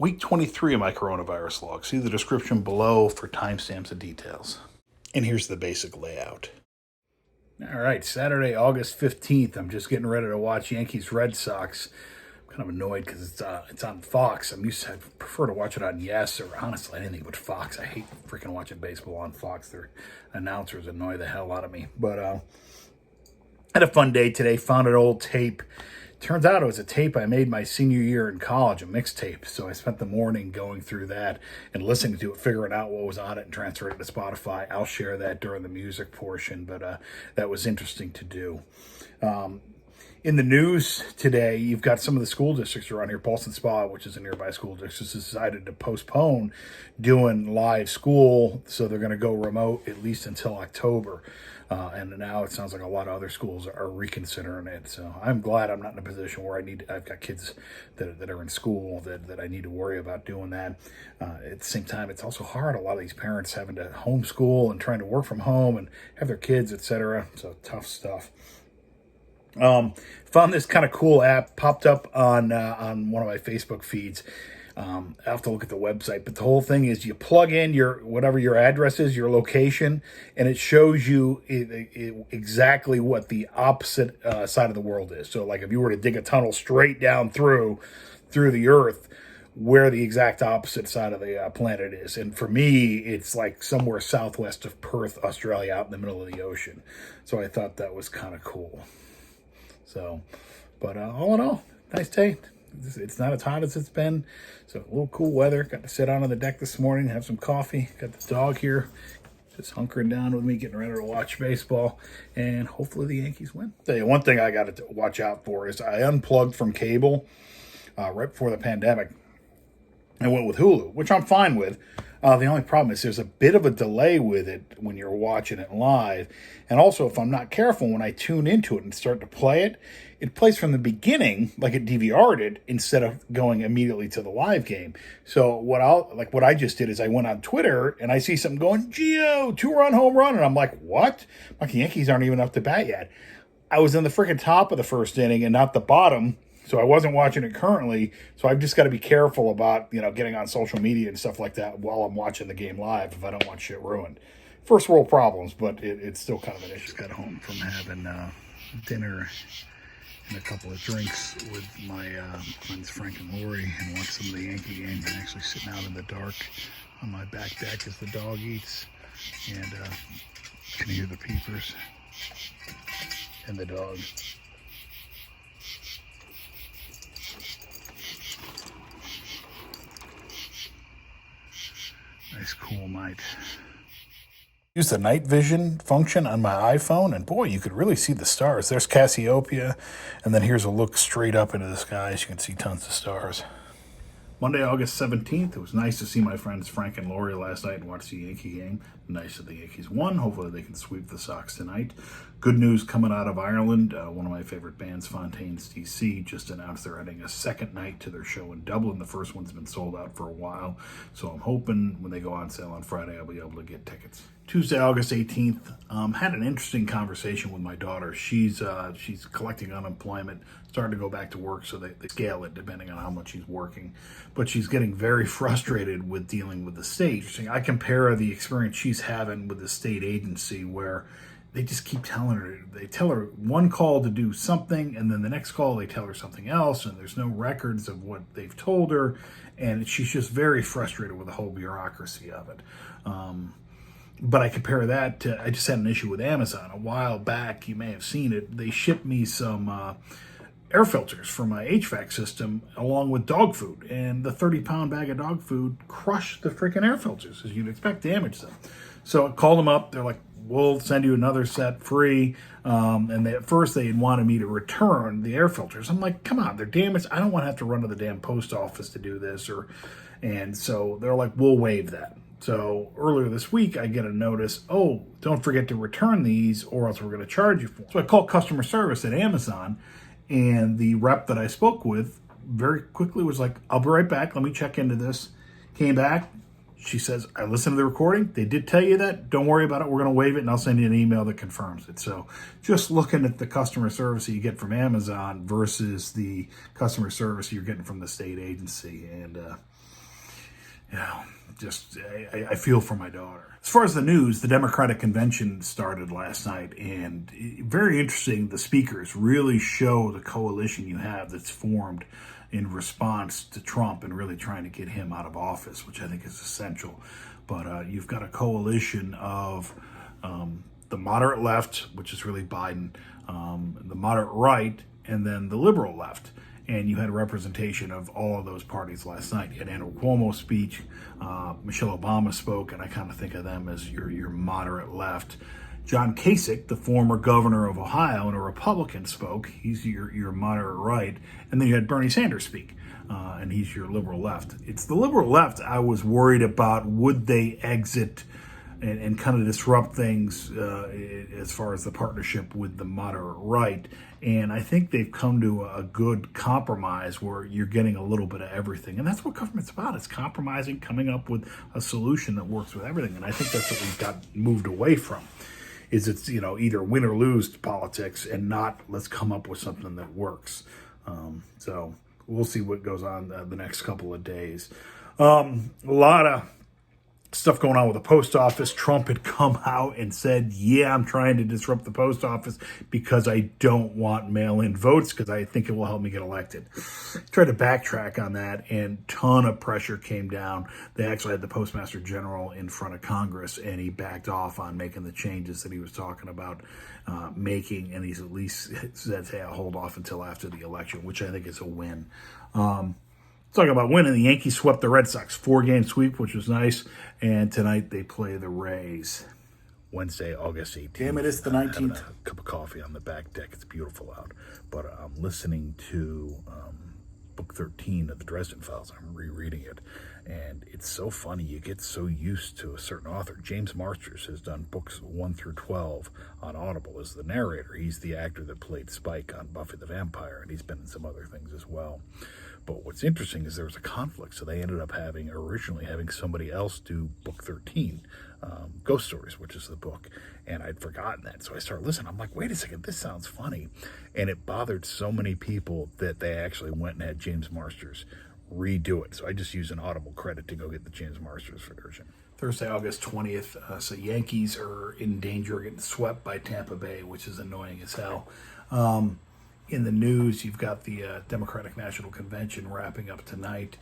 Week 23 of my coronavirus log. See the description below for timestamps and details. And here's the basic layout. All right, Saturday, August 15th. I'm just getting ready to watch Yankees Red Sox. I'm kind of annoyed because it's on Fox. I prefer to watch it on Yes or honestly anything but Fox. I hate freaking watching baseball on Fox. Their announcers annoy the hell out of me. But had a fun day today. Found an old tape. Turns out it was a tape I made my senior year in college, a mixtape. So I spent the morning going through that and listening to it, figuring out what was on it and transferring it to Spotify. I'll share that during the music portion, but that was interesting to do. In the news today, you've got some of the school districts around here. Paulson Spa, which is a nearby school district, has decided to postpone doing live school. So they're going to go remote at least until October. And now it sounds like a lot of other schools are reconsidering it. So I'm glad I'm not in a position where I've got kids that are in school that I need to worry about doing that. At the same time, it's also hard. A lot of these parents having to homeschool and trying to work from home and have their kids, etc. So tough stuff. Found this kind of cool app, popped up on one of my Facebook feeds. I have to look at the website, but the whole thing is you plug in whatever your address is, your location, and it shows you exactly what the opposite side of the world is. So like if you were to dig a tunnel straight down through the earth, where the exact opposite side of the planet is. And for me, it's like somewhere southwest of Perth, Australia, out in the middle of the ocean. So I thought that was kind of cool. So, but all in all, nice day. It's not as hot as it's been, so a little cool weather. Got to sit out on the deck this morning, have some coffee. Got the dog here, just hunkering down with me, getting ready to watch baseball, and hopefully the Yankees win. Tell you one thing I got to watch out for is I unplugged from cable right before the pandemic. I went with Hulu, which I'm fine with. The only problem is there's a bit of a delay with it when you're watching it live. And also, if I'm not careful, when I tune into it and start to play it, it plays from the beginning, like it DVR'd it, instead of going immediately to the live game. So what I just did is I went on Twitter and I see something going, Gio, 2-run home run. And I'm like, what? Like the Yankees aren't even up to bat yet. I was in the freaking top of the first inning and not the bottom. So I wasn't watching it currently. So I've just got to be careful about, getting on social media and stuff like that while I'm watching the game live if I don't want shit ruined. First world problems, but it's still kind of an issue. Got home from having dinner and a couple of drinks with my friends Frank and Lori and watched some of the Yankee games and actually sitting out in the dark on my back deck as the dog eats. And can hear the peepers and the dog. Nice cool night. Use the night vision function on my iPhone, and boy, you could really see the stars. There's Cassiopeia, and then here's a look straight up into the skies. You can see tons of stars. Monday, August 17th. It was nice to see my friends Frank and Lori last night and watch the Yankee game. Nice that the Yankees won. Hopefully they can sweep the Sox tonight. Good news coming out of Ireland. One of my favorite bands, Fontaines D.C, just announced they're adding a second night to their show in Dublin. The first one's been sold out for a while. So I'm hoping when they go on sale on Friday, I'll be able to get tickets. Tuesday, August 18th, had an interesting conversation with my daughter. She's collecting unemployment, starting to go back to work, so they scale it depending on how much she's working. But she's getting very frustrated with dealing with the state. I compare the experience she's having with the state agency where they just keep telling her, they tell her one call to do something, and then the next call they tell her something else, and there's no records of what they've told her, and she's just very frustrated with the whole bureaucracy of it. But I compare that to, I just had an issue with Amazon. A while back, you may have seen it, they shipped me some air filters for my HVAC system along with dog food. And the 30-pound bag of dog food crushed the freaking air filters, as you'd expect, damaged them. So I called them up. They're like, we'll send you another set free. And at first they had wanted me to return the air filters. I'm like, come on, they're damaged. I don't want to have to run to the damn post office to do this. And so they're like, we'll waive that. So earlier this week, I get a notice, oh, don't forget to return these or else we're going to charge you for them. So I called customer service at Amazon, and the rep that I spoke with very quickly was like, I'll be right back. Let me check into this. Came back, She says, I listened to the recording. They did tell you that. Don't worry about it. We're going to waive it, and I'll send you an email that confirms it. So just looking at the customer service that you get from Amazon versus the customer service you're getting from the state agency. And, I feel for my daughter. As far as the news, the Democratic convention started last night, and very interesting. The speakers really show the coalition you have that's formed in response to Trump and really trying to get him out of office, which I think is essential. But you've got a coalition of the moderate left, which is really Biden, the moderate right, and then the liberal left. And you had representation of all of those parties last night. You had Andrew Cuomo's speech, Michelle Obama spoke, and I kind of think of them as your moderate left. John Kasich, the former governor of Ohio and a Republican, spoke. He's your moderate right. And then you had Bernie Sanders speak, and he's your liberal left. It's the liberal left I was worried about. Would they exit and kind of disrupt things as far as the partnership with the moderate right? And I think they've come to a good compromise where you're getting a little bit of everything. And that's what government's about. It's compromising, coming up with a solution that works with everything. And I think that's what we've got moved away from. Is it's, either win or lose politics and not let's come up with something that works. So we'll see what goes on the next couple of days. A lot of stuff going on with the post office. Trump had come out and said, yeah, I'm trying to disrupt the post office because I don't want mail-in votes because I think it will help me get elected. Tried to backtrack on that, and ton of pressure came down. They actually had the Postmaster General in front of Congress, and he backed off on making the changes that he was talking about making, and he's at least said, hey, I'll hold off until after the election, which I think is a win. Talking about winning, the Yankees swept the Red Sox, 4-game sweep, which was nice. And tonight they play the Rays. Wednesday, August 18th. Damn it, it's the 19th. A cup of coffee on the back deck. It's beautiful out. But I'm listening to book 13 of the Dresden Files. I'm rereading it. And it's so funny. You get so used to a certain author. James Marsters has done books 1 through 12 on Audible as the narrator. He's the actor that played Spike on Buffy the Vampire, and he's been in some other things as well. But what's interesting is there was a conflict, so they ended up originally having somebody else do book 13, Ghost Stories, which is the book, and I'd forgotten that. So I started listening. I'm like, wait a second, this sounds funny. And it bothered so many people that they actually went and had James Marsters redo it. So I just used an Audible credit to go get the James Marsters version. Thursday, August 20th, so Yankees are in danger of getting swept by Tampa Bay, which is annoying as hell. In the news, you've got the Democratic National Convention wrapping up tonight,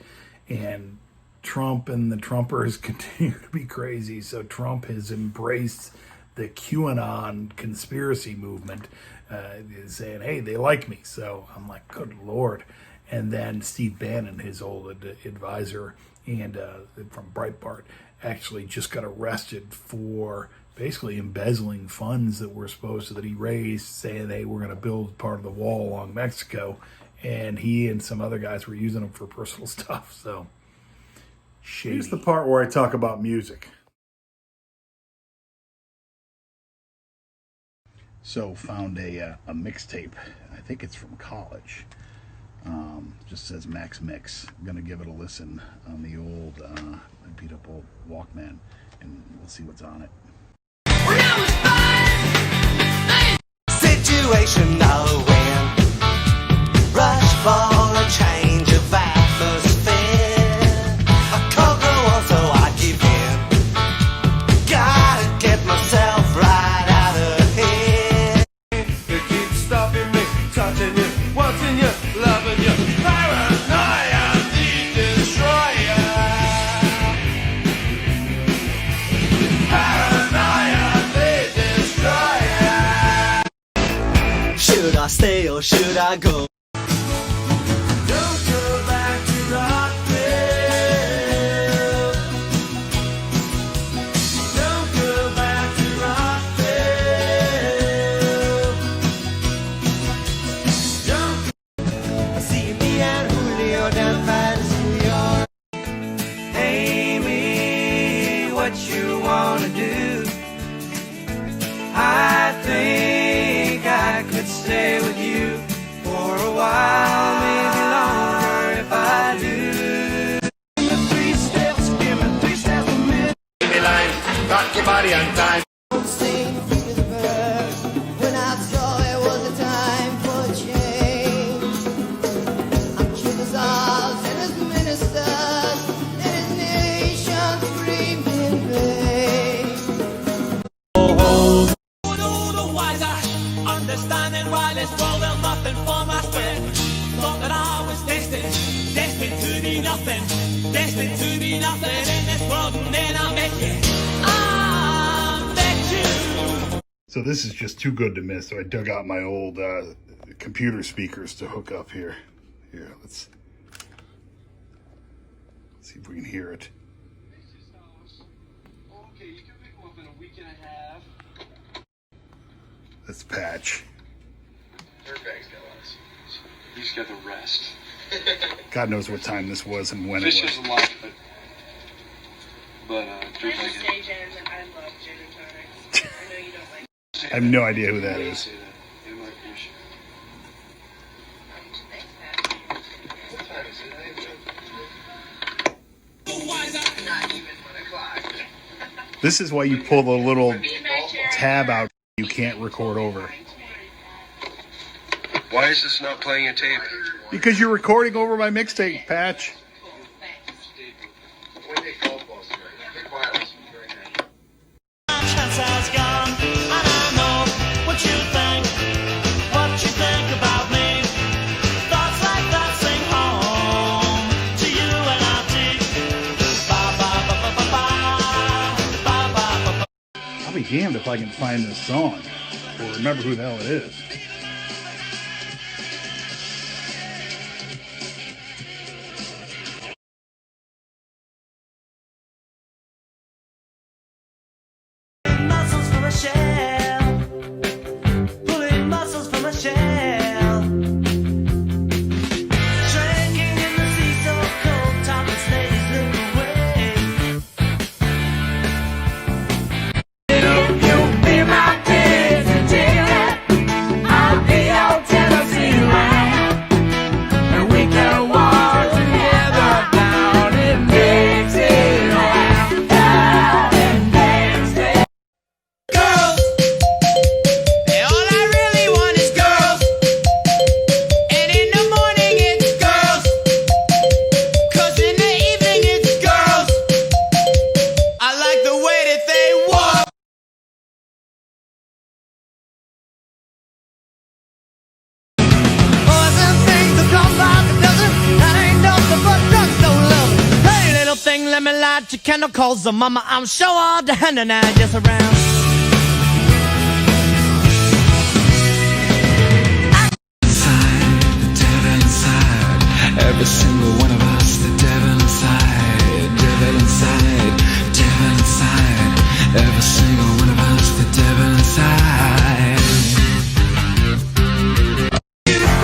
and Trump and the Trumpers continue to be crazy. So Trump has embraced the QAnon conspiracy movement, saying, hey, they like me. So I'm like, good Lord. And then Steve Bannon, his old advisor and from Breitbart, actually just got arrested for basically embezzling funds that he raised, saying, hey, we're going to build part of the wall along Mexico. And he and some other guys were using them for personal stuff. So, shady. Here's the part where I talk about music. So, found a mixtape. I think it's from college. Just says Max Mix. I'm going to give it a listen on the old, beat up old Walkman, and we'll see what's on it. Situation no win. Rush for a change of atmosphere. I can't go on, so I give in. Gotta get myself right out of here. You keep stopping me, touching you, wanting you, loving you. Paranoia, the destroyer. Paranoia, the destroyer. Should I stay or should I go? Don't go back to Rockville. Don't go back to Rockville. I see me and Julio down by the schoolyard. Amy, what you wanna do? I think I could stay with you for a while, maybe longer if I do. Give me 3 steps, give me 3 steps. party on time. When I saw it was a time for change. I'm Jesus and his ministers and his nation screaming vain. The wiser, understanding why this world will nothing for my strength. Thought that I was destined to be nothing, destined to be nothing in this world, and then I met you. I met you. So this is just too good to miss. So I dug out my old computer speakers to hook up here. Here, let's see if we can hear it. Okay, you can pick them up in a week and a half. Let's patch. Dirtbag's got lots. He's got the rest. God knows what time this was and when Fish it has was. a lot, but I Dirtbag just has say, Jen, that I love gin and tonics. I know you don't like I have no idea who that Don't is. say that. They might fish. Thanks, Pat. What time is it? Not even 1 o'clock. This is why you pull the little Be in my chair. tab out you can't record over. Why is this not playing a tape? Because you're recording over my mixtape, Patch. My chance has gone, and I know what you think about me. Thoughts like that sing home to you and I ba ba ba ba ba ba ba ba. I'll be damned if I can find this song or remember who the hell it is. Muscles from a shell, pulling muscles from a shell, drinking in the sea so cold, topless ladies look away. You be my kids and I'll be your Tennessee lamb, and we can walk together down in Dixieland, down in Dixieland. Girls, all I really want is girls, and in the morning it's girls, 'cause in the evening it's girls. I like the way that they walk. Boys and things that come by the dozen, that ain't nothing but drugstore love. Hey little thing, let me light your candle, 'cause the mama I'm sure all the hand and I just around. Every single one of us, the devil inside, devil inside, devil inside. Every single one of us, the devil inside.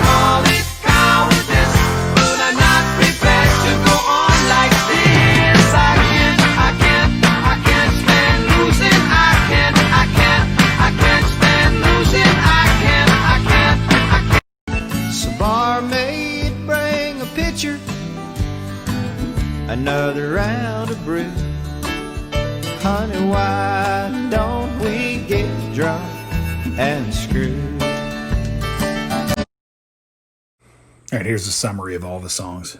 Call it cowardice, but I'm not prepared to go on like this. I can't stand losing. I can't stand losing. I can't. So barmaid, bring a pitcher, another round of brew. Honey, why don't we get drunk and screw? All right, here's a summary of all the songs.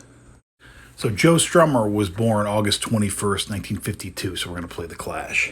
So Joe Strummer was born August 21st, 1952, so we're going to play The Clash.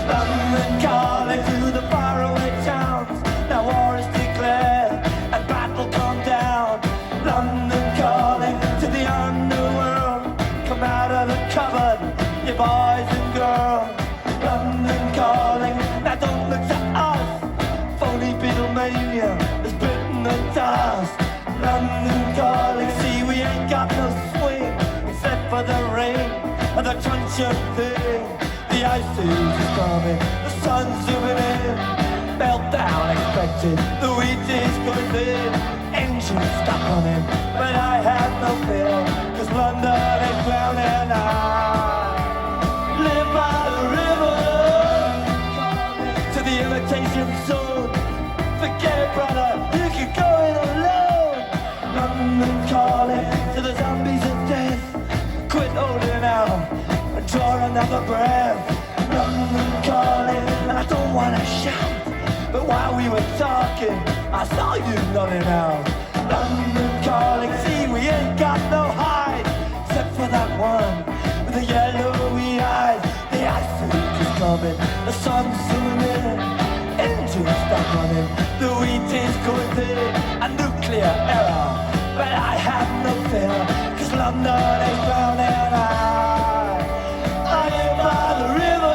London calling to the faraway towns. Now war is declared and battle come down. London calling to the underworld. Come out of the cupboard, you boys and girls. London calling, now don't look to us. Phony Beatlemania has bitten the dust. London calling, see we ain't got no swing except for the rain and the crunch of thing. The ice age is coming, the sun's zooming in, meltdown expected. expected. The wheat is going thin, engines stop running, but I have no fear, 'cause London is drowning. I live by the river, to the imitation zone. Forget it, brother, you can go it alone. London calling to the zombies of death. Quit holding out and draw another breath. London calling, and I don't wanna shout, but while we were talking, I saw you nodding out. London calling, see we ain't got no hide, except for that one with the yellowy eyes. The ice age is coming, the sun's zooming in, engines stop running, the wheat is going thin, a nuclear error, but I have no fear, 'cause London is drowning. I live by the river.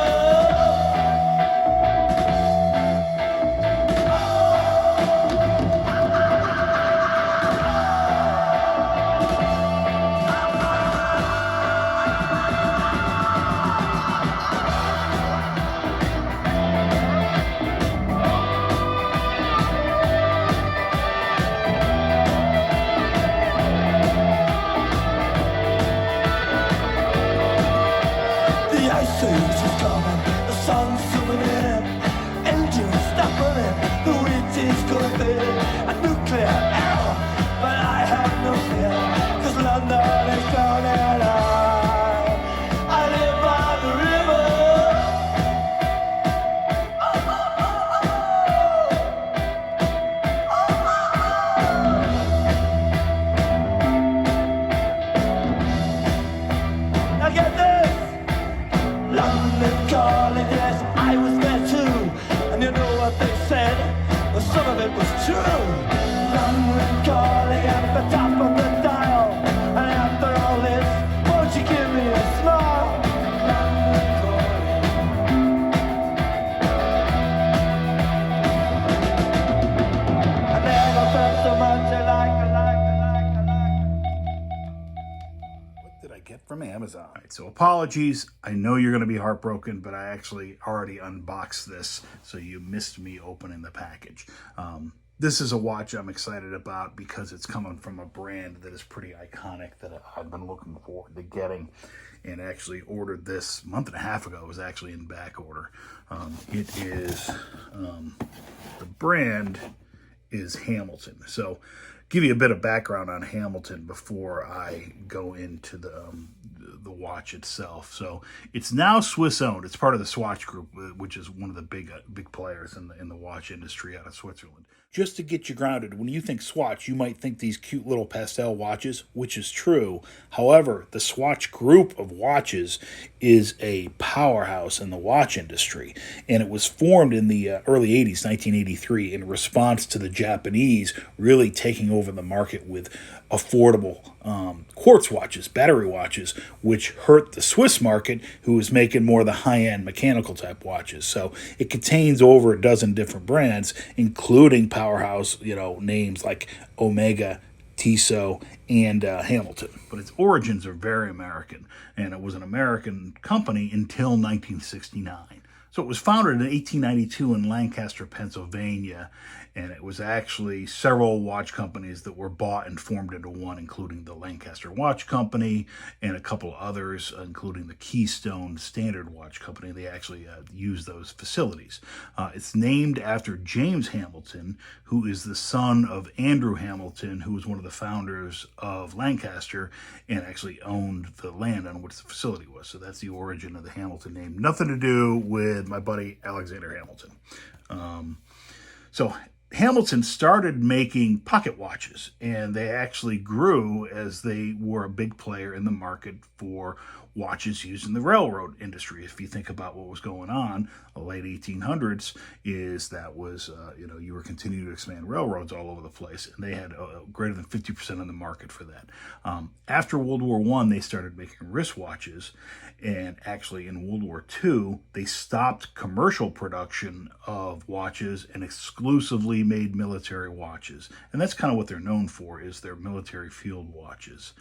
From Amazon. So apologies. I know you're going to be heartbroken, but I actually already unboxed this, so you missed me opening the package. This is a watch I'm excited about because it's coming from a brand that is pretty iconic that I've been looking forward to getting, and actually ordered this a month and a half ago. It was actually in back order. It is, the brand is Hamilton. So give you a bit of background on Hamilton before I go into the watch itself. So it's now Swiss owned. It's part of the Swatch Group, which is one of the big players in the watch industry out of Switzerland. Just to get you grounded, when you think Swatch, you might think these cute little pastel watches, which is true. However, the Swatch Group of watches is a powerhouse in the watch industry, and it was formed in the early 80s, 1983, in response to the Japanese really taking over the market with affordable quartz watches, battery watches, which hurt the Swiss market, who was making more of the high-end mechanical type watches. So it contains over a dozen different brands, including powerhouse, names like Omega, Tissot, and Hamilton. But its origins are very American, and it was an American company until 1969. So it was founded in 1892 in Lancaster, Pennsylvania, and it was actually several watch companies that were bought and formed into one, including the Lancaster Watch Company and a couple others, including the Keystone Standard Watch Company. They actually use those facilities. It's named after James Hamilton, who is the son of Andrew Hamilton, who was one of the founders of Lancaster and actually owned the land on which the facility was. So that's the origin of the Hamilton name. Nothing to do with my buddy Alexander Hamilton. So Hamilton started making pocket watches, and they actually grew as they were a big player in the market for watches used in the railroad industry. If you think about what was going on the late 1800s, you were continuing to expand railroads all over the place, and they had greater than 50% of the market for that. After World War I, they started making wristwatches, and actually in World War II, they stopped commercial production of watches and exclusively made military watches. And that's kind of what they're known for, is their military field watches.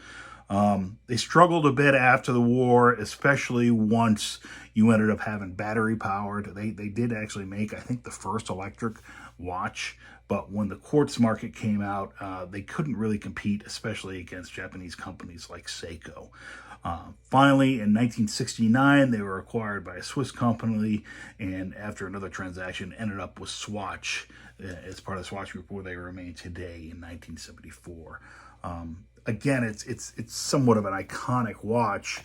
They struggled a bit after the war, especially once you ended up having battery powered. They did actually make, I think, the first electric watch, but when the quartz market came out, they couldn't really compete, especially against Japanese companies like Seiko. Finally, in 1969, they were acquired by a Swiss company, and after another transaction, ended up with Swatch as part of the Swatch Group, where they remain today in 1974. Again, it's somewhat of an iconic watch,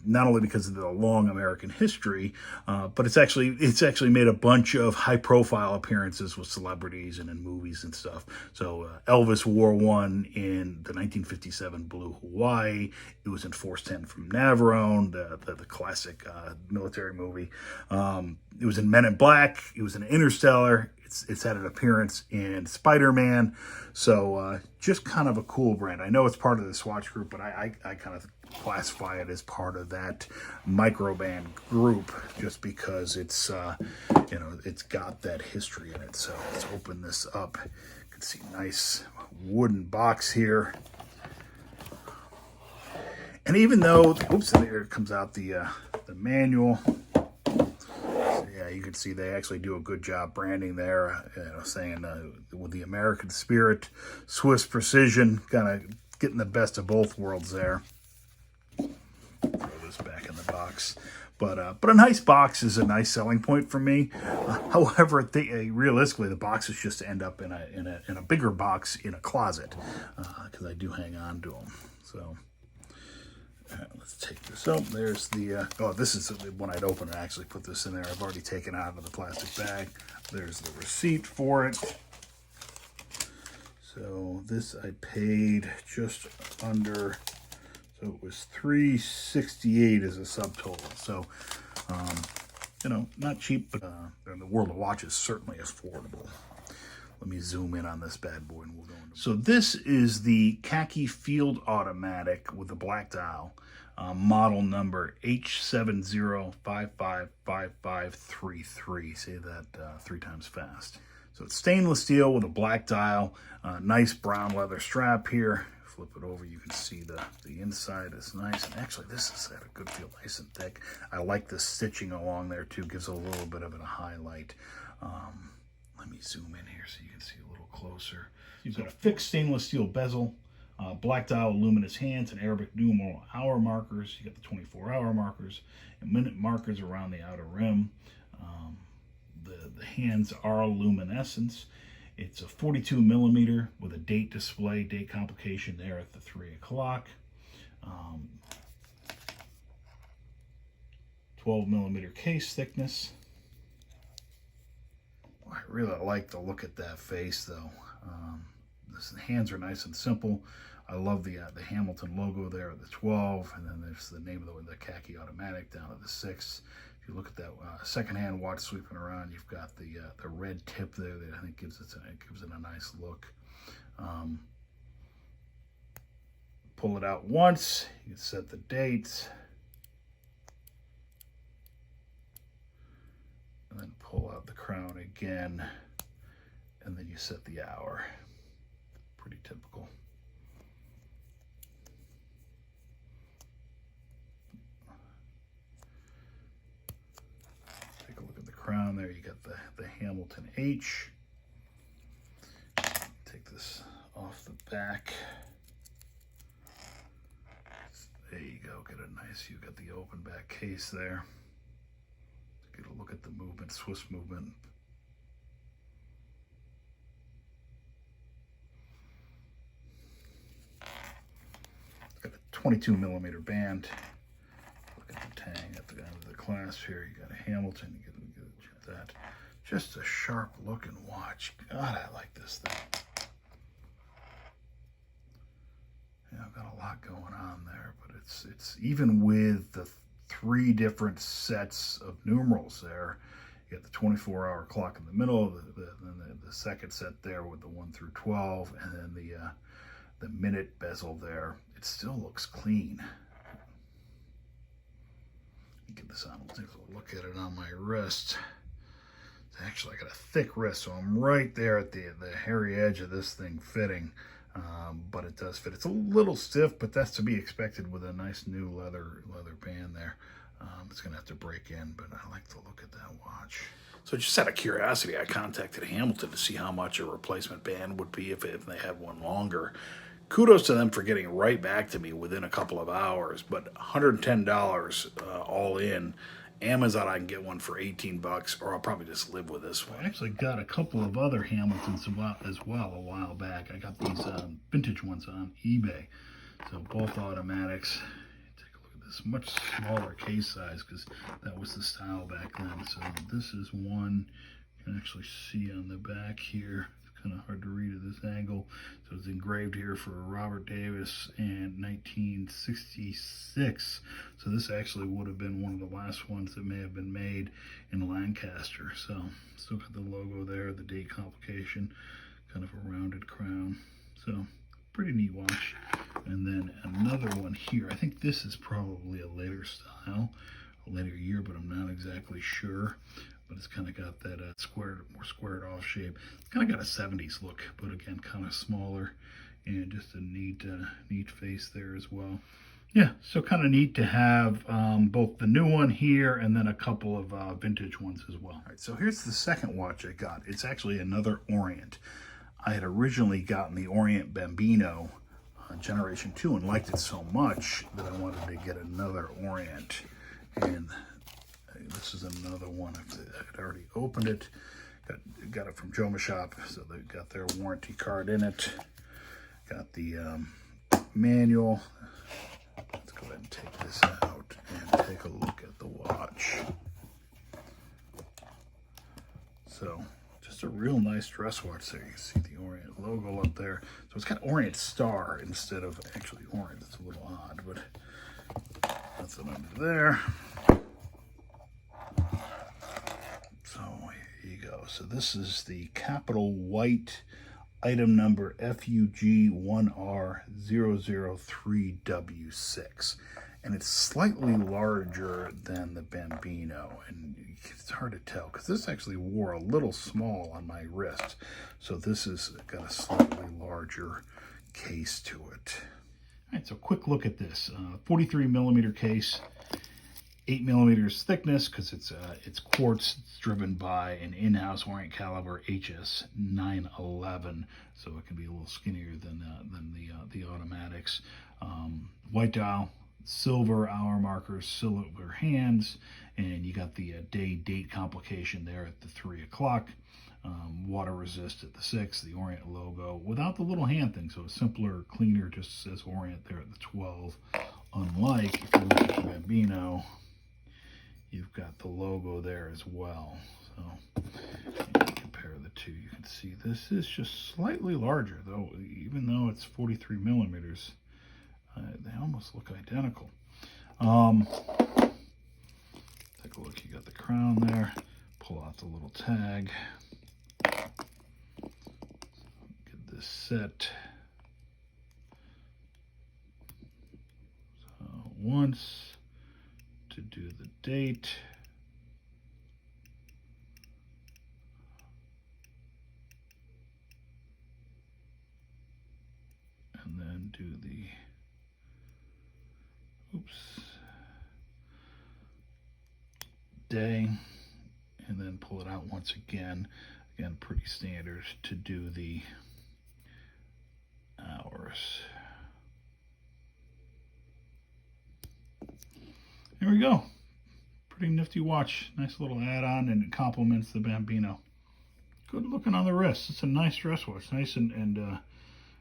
not only because of the long American history, but it's actually made a bunch of high-profile appearances with celebrities and in movies and stuff. So Elvis wore one in the 1957 Blue Hawaii. It was in Force 10 from Navarone, the classic military movie. It was in Men in Black. It was in Interstellar. It's had an appearance in Spider-Man. So just kind of a cool brand. I know it's part of the Swatch Group, but I kind of classify it as part of that microband group just because it's it's got that history in it. So let's open this up. You can see nice wooden box here. And even though, oops, there comes out the manual. Yeah, you can see they actually do a good job branding there, saying with the American spirit, Swiss precision, kind of getting the best of both worlds there. Throw this back in the box. But a nice box is a nice selling point for me. However, realistically, the boxes just end up in a bigger box in a closet because I do hang on to them. So. Let's take this out. There's the, this is when I'd open it, I actually put this in there. I've already taken it out of the plastic bag. There's the receipt for it. So this I paid just under, so it was $368 as a subtotal. So, not cheap, but in the world of watches, certainly affordable. Let me zoom in on this bad boy and we'll go into. So this is the Khaki Field Automatic with the black dial, model number H70555533. Say that 3 times fast. So it's stainless steel with a black dial, nice brown leather strap here. Flip it over, you can see the inside is nice. And actually, this is at a good feel, nice and thick. I like the stitching along there too, gives a little bit of a highlight. Let me zoom in here so you can see a little closer. You've got a fixed stainless steel bezel, black dial, luminous hands, and Arabic numeral hour markers. You got the 24-hour markers and minute markers around the outer rim. The hands are luminescence. It's a 42 millimeter with a date display, date complication there at the 3 o'clock. 12 millimeter case thickness. I really like the look at that face, though. The hands are nice and simple. I love the Hamilton logo there at the 12, and then there's the name of the Khaki Automatic down at the 6. If you look at that second-hand watch sweeping around, you've got the red tip there that I think gives it a nice look. Pull it out once, you can set the dates, and then pull out the crown again, and then you set the hour. Pretty typical. Take a look at the crown there. You got the Hamilton H. Take this off the back. There you go. Get a nice, you got the open back case there. Get a look at the movement, Swiss movement. It's got a 22 millimeter band. Look at the tang at the end of the clasp here. You got a Hamilton. You get that. Just a sharp looking watch. God, I like this thing. Yeah, I've got a lot going on there, but it's even with the 3 different sets of numerals there. You got the 24-hour clock in the middle, the second set there with the 1 through 12, and then the minute bezel there. It still looks clean. Get this on. We'll take a look at it on my wrist. Actually, I got a thick wrist, so I'm right there at the hairy edge of this thing fitting. but it does fit. It's a little stiff, but that's to be expected with a nice new leather band there. It's going to have to break in, but I like the look at that watch. So just out of curiosity, I contacted Hamilton to see how much a replacement band would be if they had one longer. Kudos to them for getting right back to me within a couple of hours, but $110 all in. Amazon, I can get one for $18, or I'll probably just live with this one. I actually got a couple of other Hamiltons as well a while back. I got these vintage ones on eBay. So both automatics. Take a look at this, much smaller case size because that was the style back then. So this is one you can actually see on the back here. Kind of hard to read at this angle. So it's engraved here for Robert Davis in 1966. So this actually would have been one of the last ones that may have been made in Lancaster. So still got the logo there, the date complication, kind of a rounded crown. So pretty neat watch. And then another one here. I think this is probably a later style, a later year, but I'm not exactly sure. But it's kind of got that more squared off shape. It's kind of got a 70s look, but again, kind of smaller, and just a neat face there as well. Yeah, so kind of neat to have both the new one here and then a couple of vintage ones as well. All right, so here's the second watch I got. It's actually another Orient. I had originally gotten the Orient Bambino Generation 2 and liked it so much that I wanted to get another Orient. And this is another one. I had already opened it. Got it from Joma Shop, so they got their warranty card in it. Got the manual. Let's go ahead and take this out and take a look at the watch. So just a real nice dress watch there. You can see the Orient logo up there. So it's got Orient Star instead of actually Orient. It's a little odd, but that's it under there. So here you go. So this is the capital white item number FUG1R003W6. And it's slightly larger than the Bambino. And it's hard to tell because this actually wore a little small on my wrist. So this has got a slightly larger case to it. All right, so quick look at this. 43 millimeter case. 8 millimeters thickness because it's quartz. It's driven by an in-house Orient caliber HS 911, so it can be a little skinnier than the automatics. White dial, silver hour markers, silver hands, and you got the date complication there at the 3 o'clock. Water resist at the 6, the Orient logo without the little hand thing, so a simpler, cleaner, just says Orient there at the 12. Unlike if you look at the Bambino, you've got the logo there as well. So compare the two, you can see this is just slightly larger, though. Even though it's 43 millimeters, they almost look identical. Take a look. You got the crown there. Pull out the little tag. Get this set. So once to do the date. And then do the day, and then pull it out once again. Again, pretty standard to do the hours. There we go. Pretty nifty watch. Nice little add-on, and it complements the Bambino. Good looking on the wrist. It's a nice dress watch. Nice and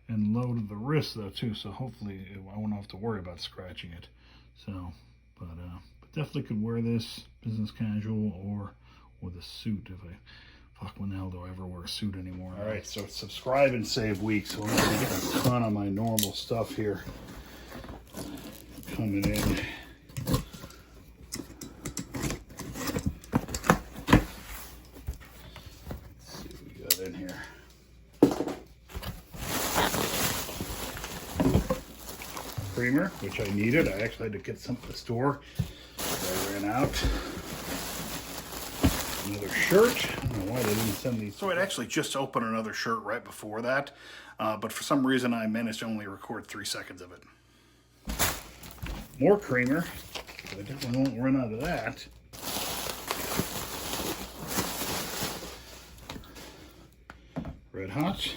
low to the wrist though too. So hopefully I won't have to worry about scratching it. So, but definitely could wear this business casual or with a suit. When the hell do I ever wear a suit anymore? All right, so subscribe and save weeks. So I'm gonna get a ton of my normal stuff here coming in. In here. Creamer, which I needed. I actually had to get some at the store. I ran out. Another shirt. I don't know why they didn't send these. So I'd actually just opened another shirt right before that, but for some reason I managed to only record 3 seconds of it. More creamer. I definitely won't run out of that. Red Hot.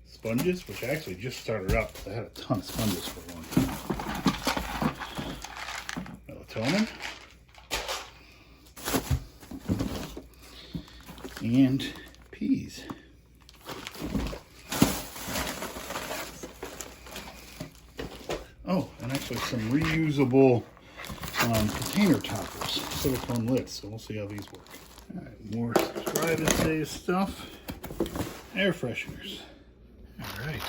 Sponges, which I actually just started up. I had a ton of sponges for a long time. Melatonin. And peas. Oh, and actually some reusable container toppers, silicone lids. So we'll see how these work. All right, more Subscribe and Save stuff. Air fresheners. All right.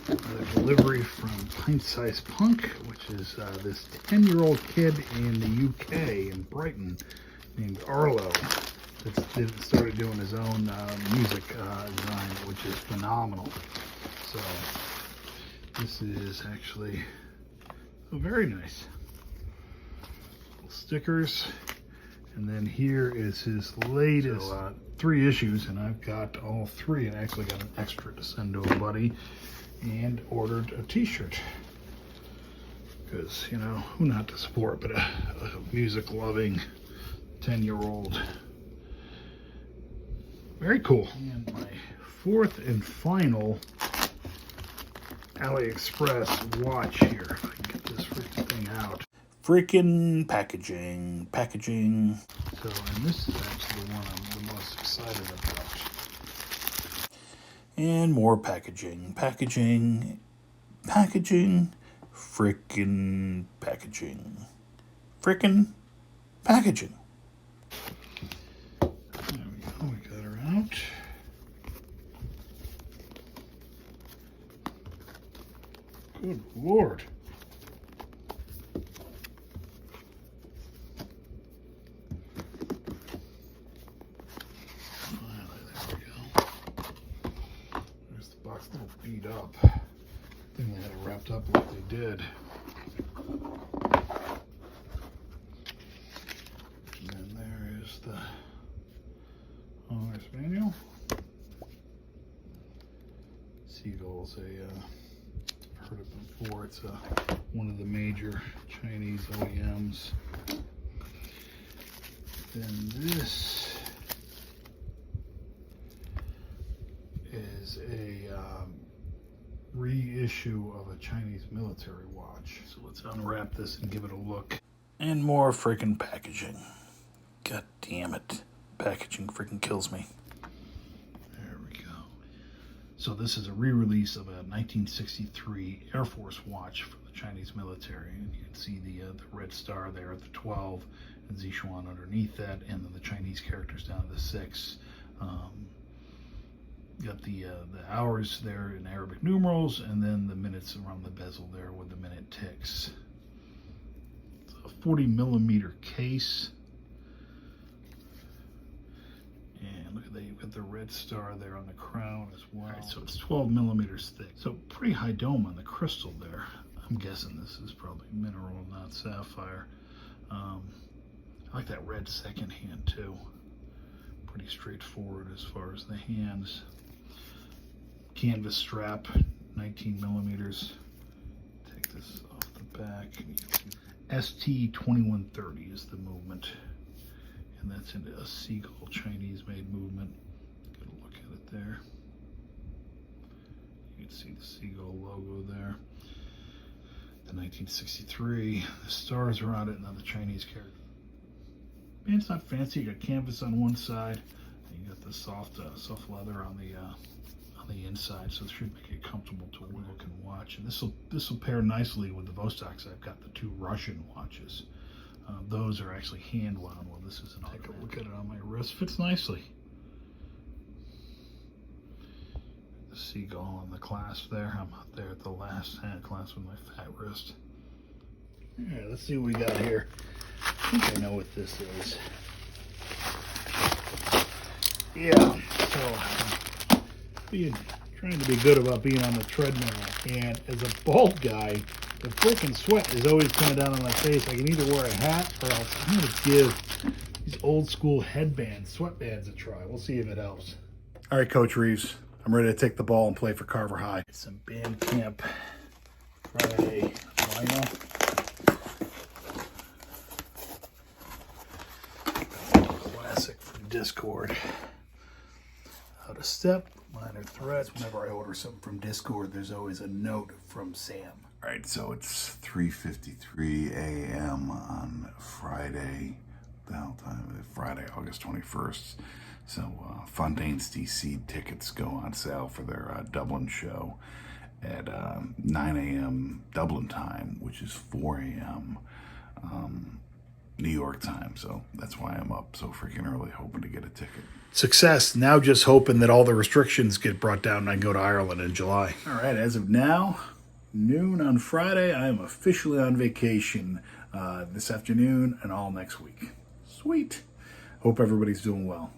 Another delivery from Pint Size Punk, which is this 10-year-old kid in the UK in Brighton named Arlo. That started doing his own music design, which is phenomenal. So this is actually very nice. Little stickers, and then here is his latest 3 issues, and I've got all 3, and I actually got an extra to send to a buddy, and ordered a t-shirt. Because, you know, who not to support but a music-loving 10-year-old. Very cool. And my 4th and final AliExpress watch here. If I can get this freaking thing out. Freaking packaging. So, and this is actually the one I'm the most excited about. And more packaging. Freaking packaging. There we go, we got her out. Good Lord. There we go. There's the box, a little beat up. I think they had it wrapped up like they did. And then there is the owner's manual. Seagull's I've heard it before. It's one of the major Chinese OEMs. Then this is a reissue of a Chinese military watch. So let's unwrap this and give it a look. And more freaking packaging. God damn it. Packaging freaking kills me. There we go. So this is a re-release of a 1963 Air Force watch from the Chinese military. And you can see the red star there at the 12 and Sichuan underneath that, and then the Chinese characters down at the 6. Got the hours there in Arabic numerals, and then the minutes around the bezel there with the minute ticks. It's a 40mm case. And look at that, you've got the red star there on the crown as well. All right, so it's 12mm thick. So pretty high dome on the crystal there. I'm guessing this is probably mineral, not sapphire. I like that red second hand too. Pretty straightforward as far as the hands. Canvas strap, 19mm. Take this off the back. ST2130 is the movement. And that's into a Seagull Chinese-made movement. Get a look at it there. You can see the Seagull logo there. The 1963. The stars are on it, and then the Chinese character. And it's not fancy. You got canvas on one side, and you got the soft leather on the inside, so it should make it comfortable to look and watch. And this will pair nicely with the Vostoks. I've got the 2 Russian watches. Those are actually hand wound. Well, this is an. Take a look at it on my wrist. Fits nicely. The Seagull on the clasp there. I'm out there at the last hand clasp with my fat wrist. Yeah, let's see what we got here. I think I know what this is. Yeah, so trying to be good about being on the treadmill, and as a bald guy, The freaking sweat is always coming down on my face. I can either wear a hat or else I'm going to give these old school headbands, sweatbands a try. We'll see if it helps. All right, Coach Reeves. I'm ready to take the ball and play for Carver High. Some Bandcamp Friday vinyl. Classic from Dischord. Out of step, minor threats. Whenever I order something from Dischord, there's always a note from Sam. All right, so it's 3:53 a.m. on Friday. The hell time? Friday, August 21st. So Fontaines D.C. tickets go on sale for their Dublin show at 9 a.m. Dublin time, which is 4 a.m. New York time. So that's why I'm up so freaking early, hoping to get a ticket. Success. Now just hoping that all the restrictions get brought down and I can go to Ireland in July. All right, as of now, noon on Friday, I am officially on vacation this afternoon and all next week. Sweet. Hope everybody's doing well.